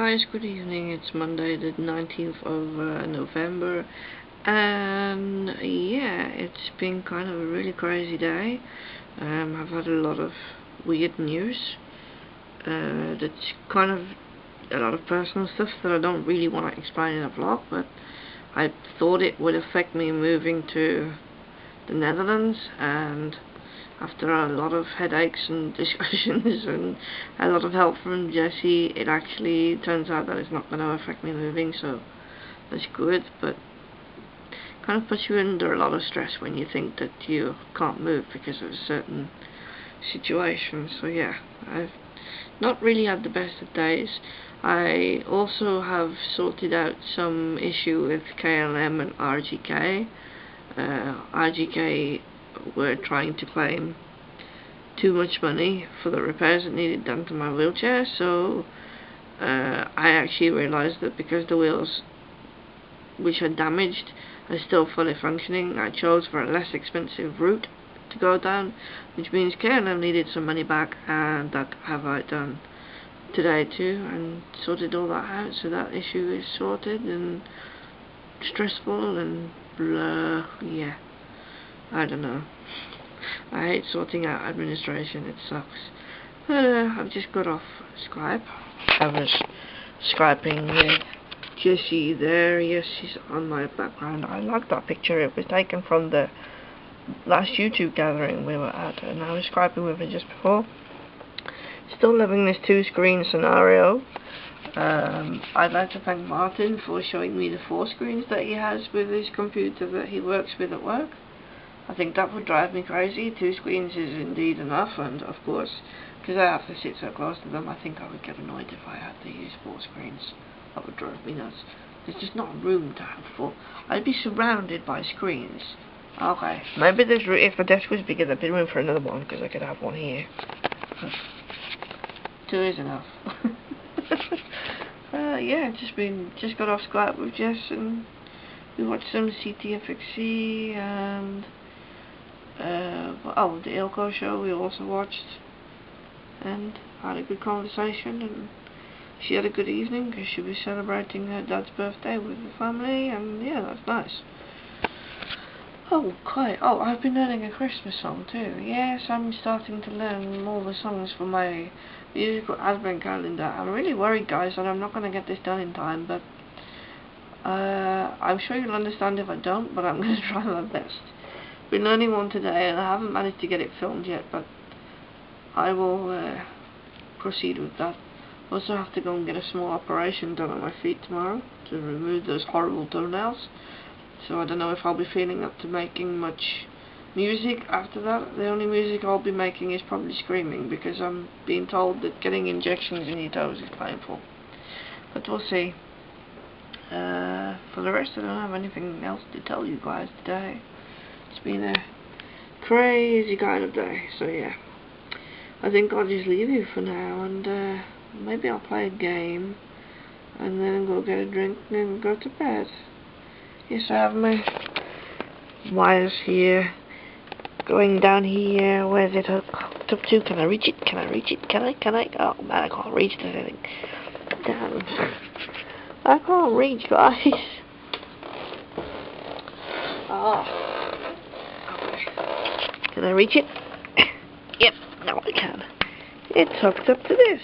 guys, good evening. It's Monday the 19th of November, and yeah, it's been kind of a really crazy day. I've had a lot of weird news. That's kind of a lot of personal stuff that I don't really want to explain in a vlog, but I thought it would affect me moving to the Netherlands, and after a lot of headaches and discussions and a lot of help from Jesse, it actually turns out that it's not going to affect me moving, so that's good. But kind of puts you under a lot of stress when you think that you can't move because of a certain situation. So yeah, I've not really had the best of days. I also have sorted out some issue with KLM and RGK. RGK were trying to claim too much money for the repairs that needed done to my wheelchair, so I actually realised that because the wheels which are damaged are still fully functioning, I chose for a less expensive route to go down, which means KLM needed some money back, and that have I done today too, and sorted all that out, so that issue is sorted. And stressful and blah, yeah, I don't know. I hate sorting out administration, it sucks. But I've just got off Skype. I was Skyping with Jessie there. Yes, she's on my background. I like that picture. It was taken from the last YouTube gathering we were at, and I was Skyping with her just before. Still loving this two-screen scenario. I'd like to thank Martin for showing me the 4 screens that he has with his computer that he works with at work. I think that would drive me crazy. 2 screens is indeed enough, and of course, because I have to sit so close to them, I think I would get annoyed if I had to use 4 screens. That would drive me nuts. There's just not room to have 4. I'd be surrounded by screens. Okay, maybe there's if the desk was bigger, there'd be room for another one, because I could have one here. 2 is enough. Yeah, just got off Skype with Jess, and we watched some CTFXC, and the Ilko show we also watched, and had a good conversation, and she had a good evening because she was celebrating her dad's birthday with the family, and yeah, that's nice. I've been learning a Christmas song too. Yes, I'm starting to learn all the songs for my musical advent calendar. I'm really worried, guys, that I'm not going to get this done in time, but I'm sure you'll understand if I don't, but I'm going to try my best. Been learning one today, and I haven't managed to get it filmed yet, but I will proceed with that. Also have to go and get a small operation done on my feet tomorrow to remove those horrible toenails. So I don't know if I'll be feeling up to making much music after that. The only music I'll be making is probably screaming, because I'm being told that getting injections in your toes is painful. But we'll see. For the rest, I don't have anything else to tell you guys today. It's been a crazy kind of day, so yeah. I think I'll just leave you for now, and maybe I'll play a game, and then go get a drink, and then go to bed. Yes, I have my wires here, going down here. Where's it hooked up to? Can I reach it? Can I reach it? Can I? Oh man, I can't reach this thing. Damn. I can't reach, guys. Oh. Okay. Can I reach it? Yep, now I can. It's hooked up to this.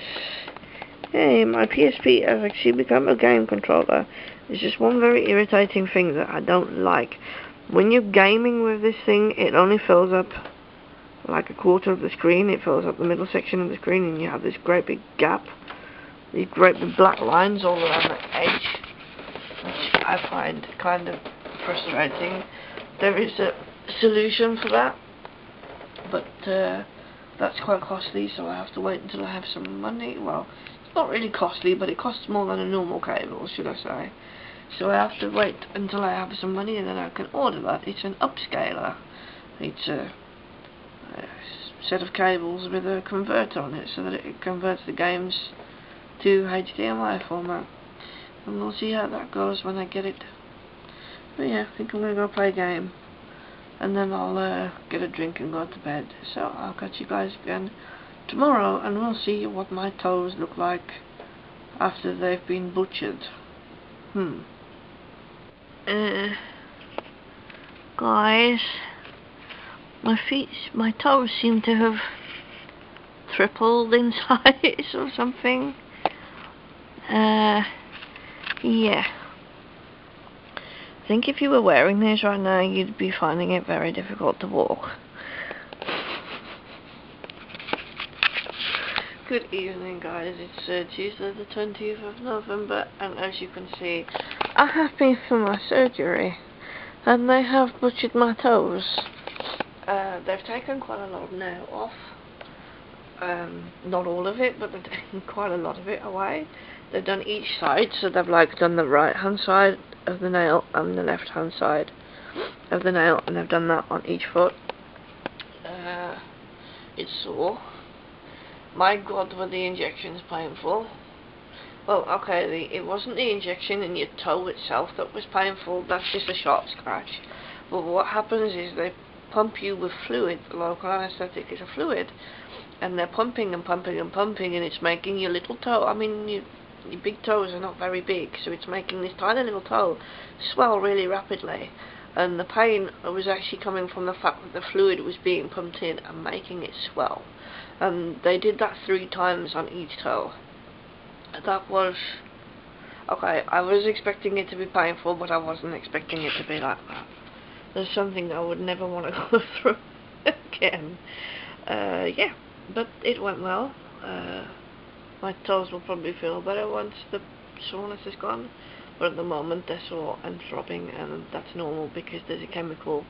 Hey, my PSP has actually become a game controller. There's just one very irritating thing that I don't like. When you're gaming with this thing, it only fills up like a quarter of the screen. It fills up the middle section of the screen, and you have this great big gap. These great big black lines all around the edge, which I find kind of frustrating. There is a solution for that, but that's quite costly, so I have to wait until I have some money. Well, it's not really costly, but it costs more than a normal cable, should I say. So I have to wait until I have some money, and then I can order that. It's an upscaler. It's a set of cables with a converter on it, so that it converts the games to HDMI format. And we'll see how that goes when I get it. But yeah, I think I'm going to go play a game, and then I'll get a drink and go to bed. So I'll catch you guys again tomorrow, and we'll see what my toes look like after they've been butchered. Guys, my toes seem to have tripled in size or something. Yeah. I think if you were wearing these right now, you'd be finding it very difficult to walk. Good evening, guys. It's Tuesday the 20th of November, and as you can see, I have been for my surgery, and they have butchered my toes. They've taken quite a lot of nail off. Not all of it, but they've taken quite a lot of it away. They've done each side, so they've like done the right hand side of the nail and the left hand side of the nail, and they've done that on each foot. It's sore. My God, were the injections painful. Well, okay, it wasn't the injection in your toe itself that was painful, that's just a sharp scratch. But what happens is they pump you with fluid. Local anesthetic is a fluid, and they're pumping and pumping and pumping, and it's making your little toe, I mean, your big toes are not very big, so it's making this tiny little toe swell really rapidly. And the pain was actually coming from the fact that the fluid was being pumped in and making it swell. And they did that 3 times on each toe. That was... okay, I was expecting it to be painful, but I wasn't expecting it to be like that. There's something I would never want to go through again. Yeah, but it went well. My toes will probably feel better once the soreness is gone, but at the moment they're sore and throbbing, and that's normal because there's a chemical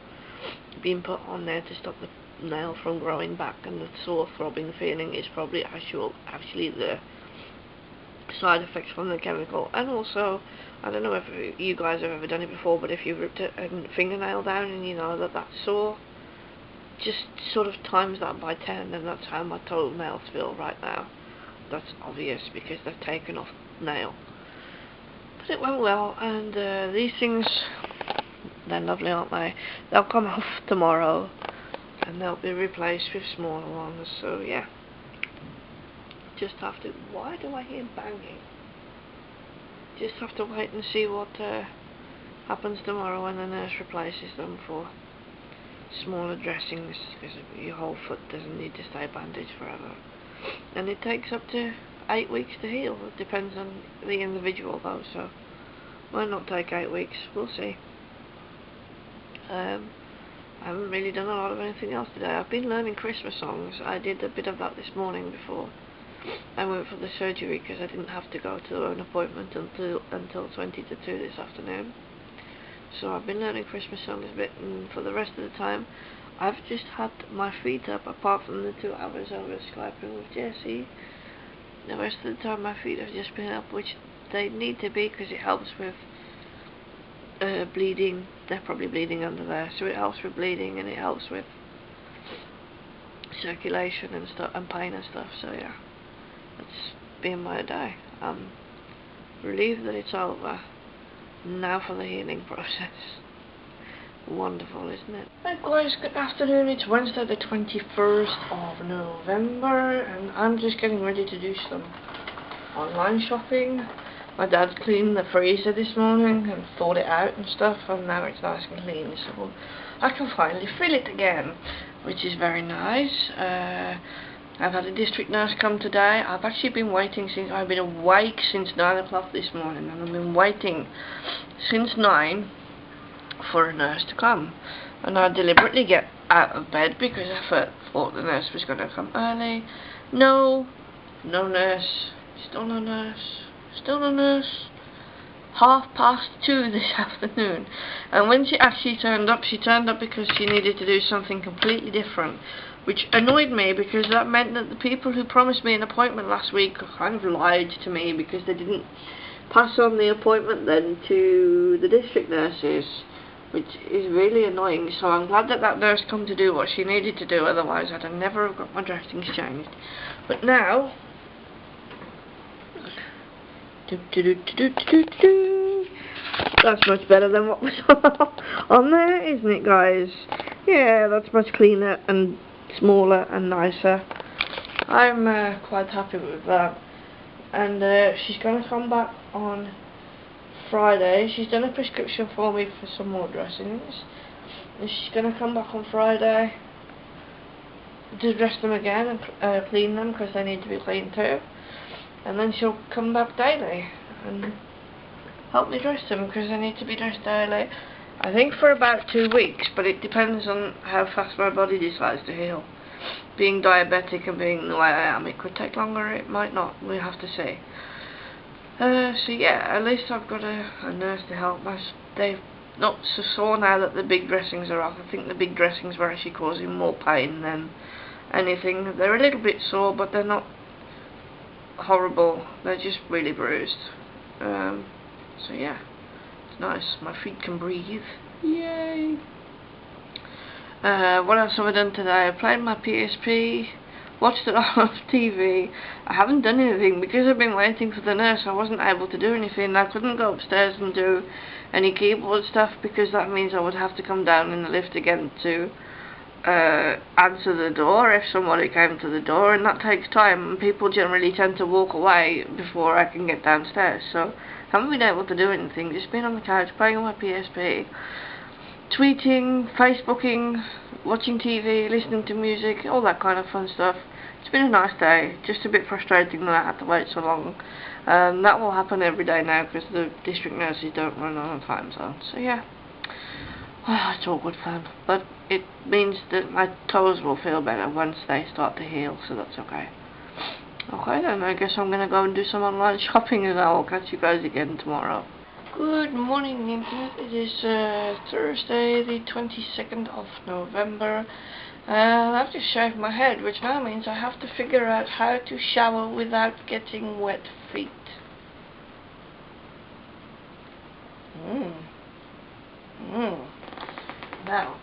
being put on there to stop the nail from growing back, and the sore throbbing feeling is probably actually the side effects from the chemical. And also, I don't know if you guys have ever done it before, but if you've ripped a fingernail down and you know that that's sore, just sort of times that by 10, and that's how my toenails feel right now. That's obvious because they've taken off nail. But it went well, and these things, they're lovely, aren't they? They'll come off tomorrow, and they'll be replaced with smaller ones, so yeah. Just have to... why do I hear banging? Just have to wait and see what happens tomorrow when the nurse replaces them for smaller dressings, because your whole foot doesn't need to stay bandaged forever. And it takes up to 8 weeks to heal. It depends on the individual though, so might not take 8 weeks, we'll see. I haven't really done a lot of anything else today. I've been learning Christmas songs. I did a bit of that this morning before I went for the surgery, because I didn't have to go to an appointment until 20 to 2 this afternoon. So I've been learning Christmas songs a bit, and for the rest of the time I've just had my feet up, apart from the 2 hours I was Skyping with Jessie. The rest of the time my feet have just been up, which they need to be, because it helps with bleeding. They're probably bleeding under there, so it helps with bleeding, and it helps with circulation and stuff, and pain and stuff. So yeah, that's been my day. I'm relieved that it's over. Now for the healing process. Wonderful, isn't it? Hi guys, good afternoon. It's Wednesday the 21st of November, and I'm just getting ready to do some online shopping. My dad cleaned the freezer this morning and thawed it out and stuff, and now it's nice and clean, so I can finally fill it again, which is very nice. I've had a district nurse come today. I've actually been waiting since... I've been awake since 9 o'clock this morning, and I've been waiting since 9 for a nurse to come. And I deliberately get out of bed because I thought the nurse was going to come early. No nurse. Still no nurse. Still no nurse. 2:30 this afternoon. And when she actually turned up because she needed to do something completely different, which annoyed me, because that meant that the people who promised me an appointment last week kind of lied to me, because they didn't pass on the appointment then to the district nurses, which is really annoying. So I'm glad that that nurse come to do what she needed to do, otherwise I'd never have got my dressings changed. But now, that's much better than what was on there, isn't it, guys? Yeah, that's much cleaner and smaller and nicer. I'm quite happy with that. and she's going to come back on Friday. She's done a prescription for me for some more dressings, and she's going to come back on Friday to dress them again and clean them, because they need to be cleaned too, and then she'll come back daily and help me dress them, because they need to be dressed daily. I think for about 2 weeks, but it depends on how fast my body decides to heal. Being diabetic and being the way I am, it could take longer, it might not, we'll have to see. So yeah, at least I've got a nurse to help. They're not so sore now that the big dressings are off. I think the big dressings were actually causing more pain than anything. They're a little bit sore, but they're not horrible, they're just really bruised. So yeah, it's nice, my feet can breathe, yay! What else have I done today? I played my PSP, watched it on TV. I haven't done anything because I've been waiting for the nurse. I wasn't able to do anything. I couldn't go upstairs and do any keyboard stuff, because that means I would have to come down in the lift again to answer the door if somebody came to the door, and that takes time, and people generally tend to walk away before I can get downstairs. So I haven't been able to do anything, just been on the couch playing on my PSP, tweeting, Facebooking, watching TV, listening to music, all that kind of fun stuff. It's been a nice day, just a bit frustrating that I had to wait so long. That will happen every day now, because the district nurses don't run on a time zone. So yeah, it's all good fun, but it means that my toes will feel better once they start to heal, so that's okay. Okay then, I guess I'm gonna go and do some online shopping, and I will catch you guys again tomorrow. Good morning, Internet. It is Thursday the 22nd of November, and I've just shaved my head, which now means I have to figure out how to shower without getting wet feet. Now,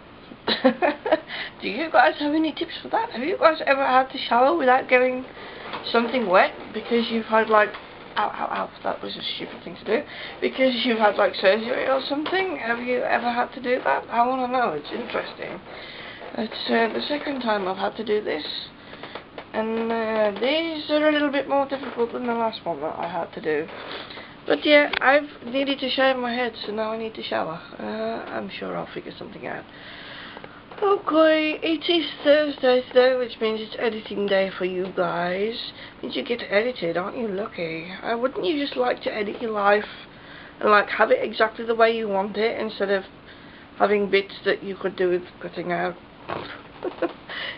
do you guys have any tips for that? Have you guys ever had to shower without getting something wet because you've had like, ow, that was a stupid thing to do, because you've had like surgery or something? Have you ever had to do that? I want to know, it's interesting. It's the second time I've had to do this, and these are a little bit more difficult than the last one that I had to do. But yeah, I've needed to shave my head, so now I need to shower. I'm sure I'll figure something out. Okay, it is Thursday today, which means it's editing day for you guys. Means you get edited, aren't you lucky? Wouldn't you just like to edit your life and like have it exactly the way you want it, instead of having bits that you could do with cutting out?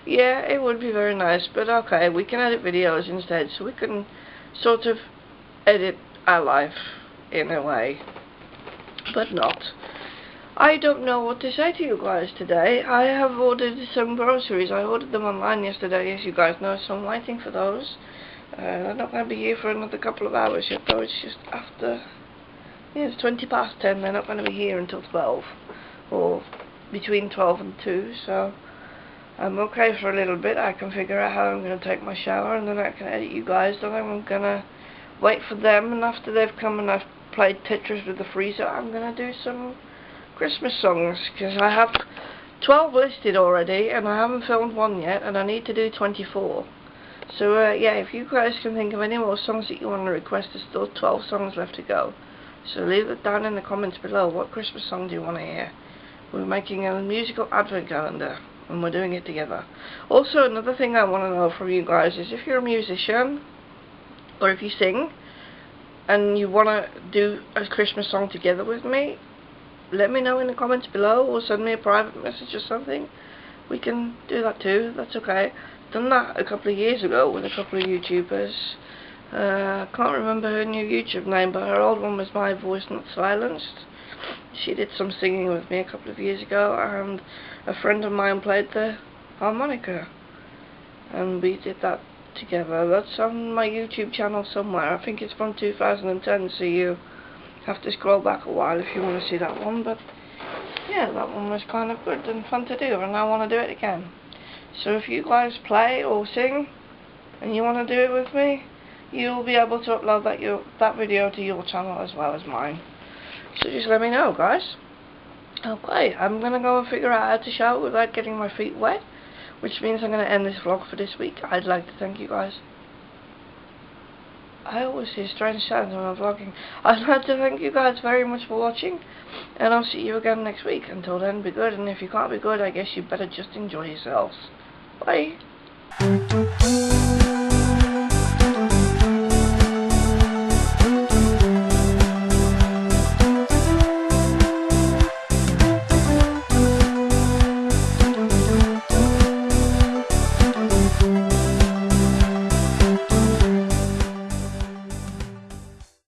Yeah, it would be very nice, but okay, we can edit videos instead, so we can sort of edit our life in a way, but not. I don't know what to say to you guys today. I have ordered some groceries. I ordered them online yesterday, as you guys know, so I'm waiting for those. They're not going to be here for another couple of hours yet, though. It's just after, yeah, it's 20 past 10. They're not going to be here until 12, or between 12 and 2, so I'm okay for a little bit. I can figure out how I'm going to take my shower, and then I can edit you guys. Then I'm going to wait for them, and after they've come and I've played Tetris with the freezer, I'm going to do some Christmas songs, because I have 12 listed already, and I haven't filmed one yet, and I need to do 24. So yeah, if you guys can think of any more songs that you want to request, there's still 12 songs left to go. So leave it down in the comments below. What Christmas song do you want to hear? We're making a musical advent calendar, and we're doing it together. Also, another thing I want to know from you guys is if you're a musician, or if you sing, and you want to do a Christmas song together with me, let me know in the comments below, or send me a private message or something. We can do that too, that's okay. Done that a couple of years ago with a couple of YouTubers. I can't remember her new YouTube name, but her old one was My Voice Not Silenced. She did some singing with me a couple of years ago, and a friend of mine played the harmonica, and we did that together. That's on my YouTube channel somewhere. I think it's from 2010, so you have to scroll back a while if you want to see that one. But yeah, that one was kind of good and fun to do, and I want to do it again. So if you guys play or sing and you want to do it with me, you'll be able to upload that video to your channel as well as mine. So just let me know, guys. Okay, I'm gonna go and figure out how to shower without getting my feet wet, which means I'm gonna end this vlog for this week. I'd like to thank you guys I always say strange sounds when I'm vlogging. I'd like to thank you guys very much for watching, and I'll see you again next week. Until then, be good, and if you can't be good, I guess you better just enjoy yourselves. Bye.